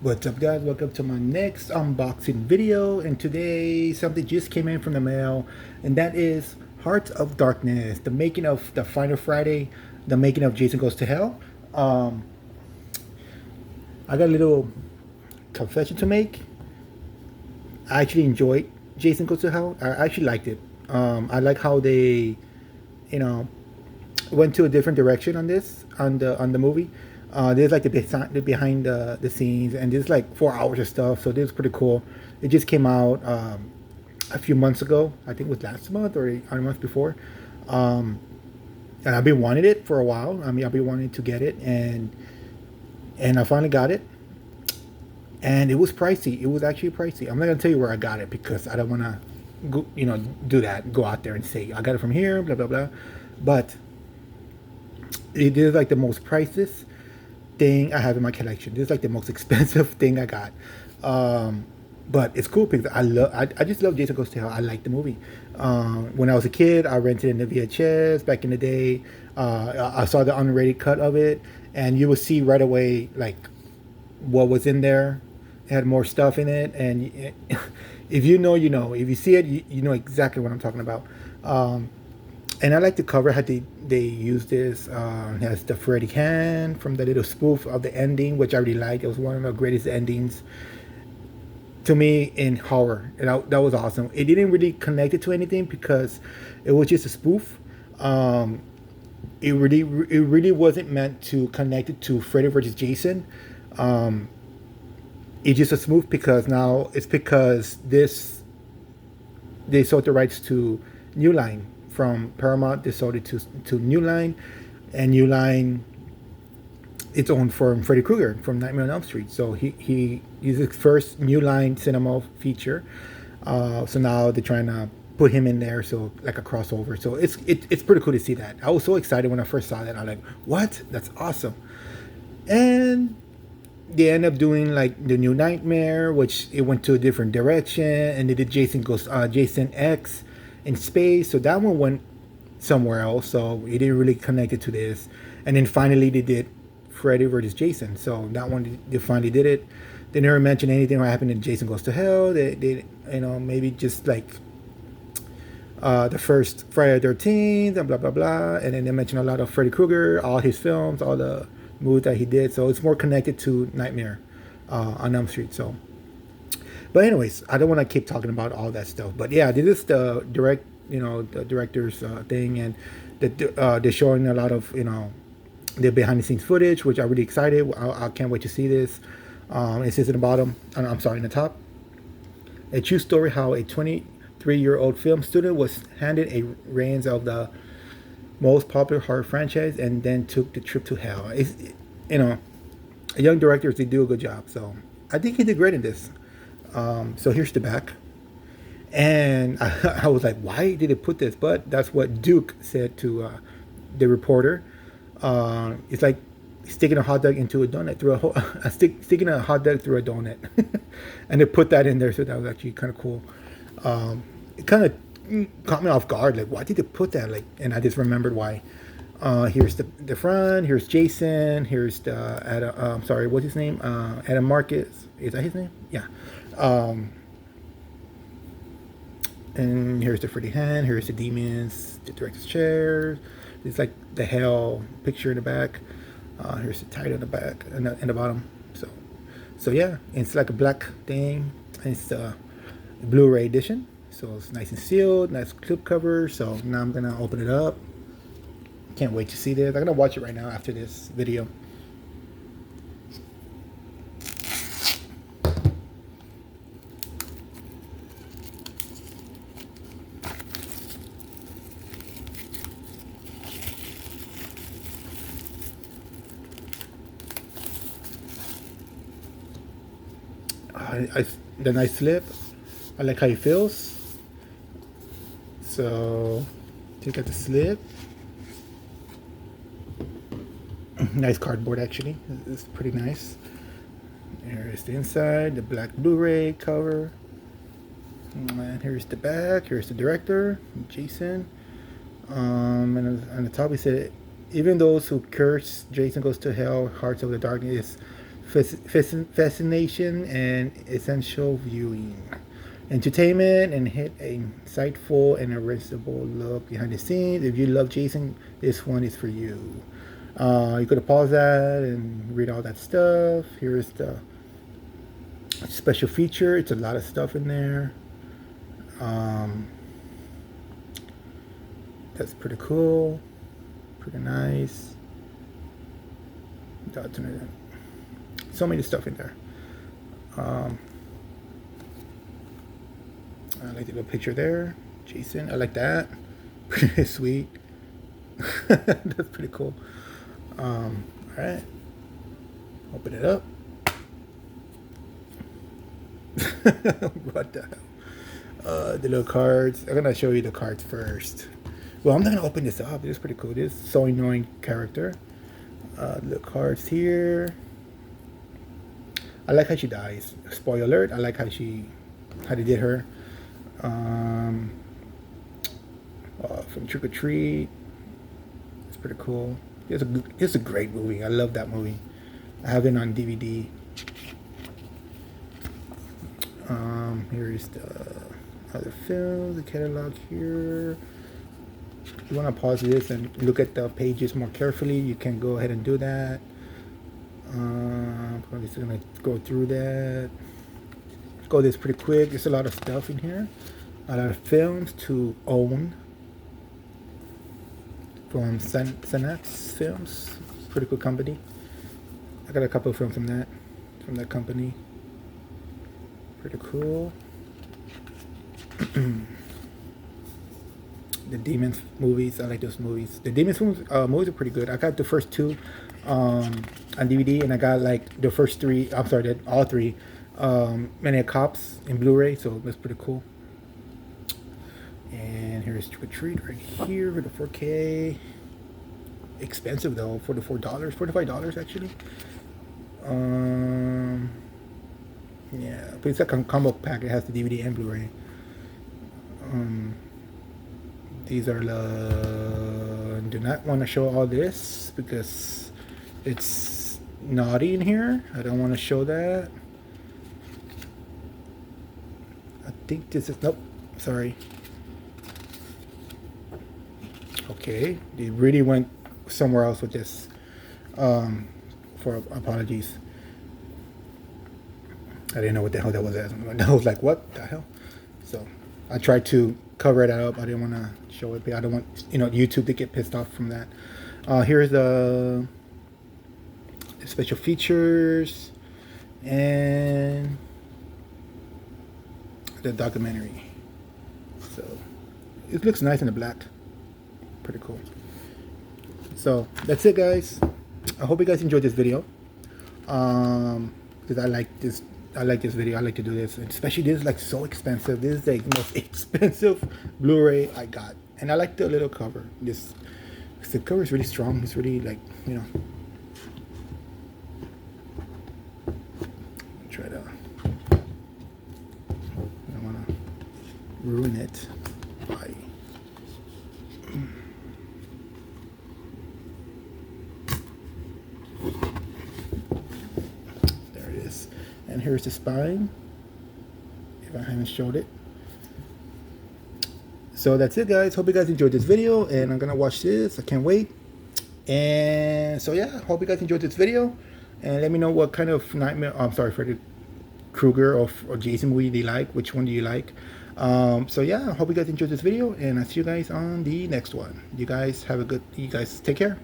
What's up, guys? Welcome to my next unboxing video. And today something just came in from the mail, and that is Hearts of Darkness, the making of the Final Friday, the making of Jason Goes to Hell. um I got a little confession to make. I actually enjoyed Jason Goes to Hell. I actually liked it. I like how they, you know, went to a different direction on this, on the movie. There's like the behind the scenes, and there's like 4 hours of stuff. So this is pretty cool. It just came out a few months ago. I think it was last month or a month before. Um, and I've been wanting it for a while. I mean, I've been wanting to get it, and I finally got it. And it was pricey. It was actually pricey. I'm not gonna tell you where I got it because I don't want to, go, do that. Go out there and say I got it from here, blah blah blah. But it is like the most priceless thing I have in my collection. This is like the most expensive thing I got. Um, but it's cool because I just love Jason Goes to Hell. I like the movie. When I was a kid, I rented it in the VHS back in the day. I saw the unrated cut of it, and you will see right away like what was in there. It had more stuff in it, and if you know, you know. If you see it, you know exactly what I'm talking about. Um, and I like the cover. How they use this. It has the Freddy hand from the little spoof of the ending, which I really liked. It was one of the greatest endings to me in horror. And that was awesome. It didn't really connect it to anything because it was just a spoof. Um, it really wasn't meant to connect it to Freddy versus Jason. Um, it's just a spoof because now it's because this they sold the rights to New Line from Paramount. They sold it to New Line, and New Line it's owned from Freddy Krueger from Nightmare on Elm Street. So he is his first New Line cinema feature. So now they're trying to put him in there, so like a crossover. So it's pretty cool to see that. I was so excited when I first saw that. I'm like, what? That's awesome. And they end up doing like the new Nightmare, which it went to a different direction, and they did Jason X in space. So that one went somewhere else. So it didn't really connect it to this. And then finally they did Freddy versus Jason. So that one they finally did it. They never mentioned anything what happened in Jason Goes to Hell. They maybe just like the first Friday the 13th and blah blah blah, and then they mention a lot of Freddy Krueger, all his films, all the movies that he did. So it's more connected to Nightmare on Elm Street. So, but anyways, I don't want to keep talking about all that stuff. But yeah, this is the director's thing, and they're showing a lot of the behind the scenes footage, which I'm really excited. I can't wait to see this. It says in the bottom, I'm sorry, in the top, a true story how a 23-year-old film student was handed a reins of the most popular horror franchise and then took the trip to hell. You know, young directors, they do a good job. So I think he did great in this. So here's the back. And I was like, why did they put this? But that's what Duke said to the reporter. It's like sticking a hot dog into a donut through sticking a hot dog through a donut, and they put that in there. So that was actually kind of cool. It kind of caught me off guard. Like, why did they put that? Like, and I just remembered why. Here's the front. Here's Jason. Here's the Adam. I'm sorry, what's his name? Adam Marcus. Is that his name? Yeah. Um, and here's the Freddy hand. Here's the demons. The director's chair. It's like the hell picture in the back. Here's the title in the back and in the bottom. So yeah, it's like a black thing. It's the Blu-ray edition. So it's nice and sealed, nice clip cover. So now I'm gonna open it up. Can't wait to see this. I'm gonna watch it right now after this video. The nice slip. I like how it feels. So take out the slip. Nice cardboard actually. It's pretty nice. Here's the inside, the black Blu-ray cover. And here's the back. Here's the director, Jason. And on the top he said, even those who curse Jason Goes to Hell, Hearts of the Darkness fascination and essential viewing. Entertainment and hit a insightful and irresistible look behind the scenes. If you love Jason, this one is for you. You could pause that and read all that stuff. Here's the special feature. It's a lot of stuff in there. That's pretty cool. Pretty nice. So many stuff in there. I like the little picture there. Jason, I like that. Pretty sweet. That's pretty cool. All right. Open it up. What the hell? The little cards. I'm gonna show you the cards first. Well, I'm not gonna open this up. It's pretty cool. This is so annoying character. The cards here. I like how she dies. Spoiler alert. I like how they did her. From Trick or Treat. It's pretty cool. It's a great movie. I love that movie. I have it on DVD. Here is the other film, the catalog here. If you want to pause this and look at the pages more carefully, you can go ahead and do that. Probably just gonna go through that. Go this pretty quick. There's a lot of stuff in here. A lot of films to own from Sanax Films. Pretty cool company. I got a couple of films from that company. Pretty cool. The Demons movies, I like those movies. The Demons movies are pretty good. I got the first two on DVD, and I got like the first three. I'm sorry, all three. Maniac Cops in Blu-ray, so that's pretty cool. And here's Trick or Treat right here with the 4K. Expensive though, $44, $45 actually. Yeah, but it's like a combo pack. It has the DVD and Blu-ray. These are do not want to show all this because it's naughty in here. I don't want to show that. I think this is, nope, sorry. Okay, they really went somewhere else with this. For apologies. I didn't know what the hell that was. I was like, what the hell? So I tried to cover that up. I didn't want to show it. I don't want YouTube to get pissed off from that. Here's the special features and the documentary. So it looks nice in the black. Pretty cool. So that's it, guys. I hope you guys enjoyed this video. Because I like this video. I like to do this, and especially this is like so expensive. This is the most expensive Blu-ray I got, and I like the little cover. The cover is really strong. It's really like, try to. I don't want to ruin it by. And here's the spine, if I haven't showed it. So that's it, guys. Hope you guys enjoyed this video, and I'm gonna watch this. I can't wait. And so yeah, hope you guys enjoyed this video, and let me know what kind of Freddy Krueger or Jason movie do you like. Which one do you like? So yeah, I hope you guys enjoyed this video, and I'll see you guys on the next one. You guys take care.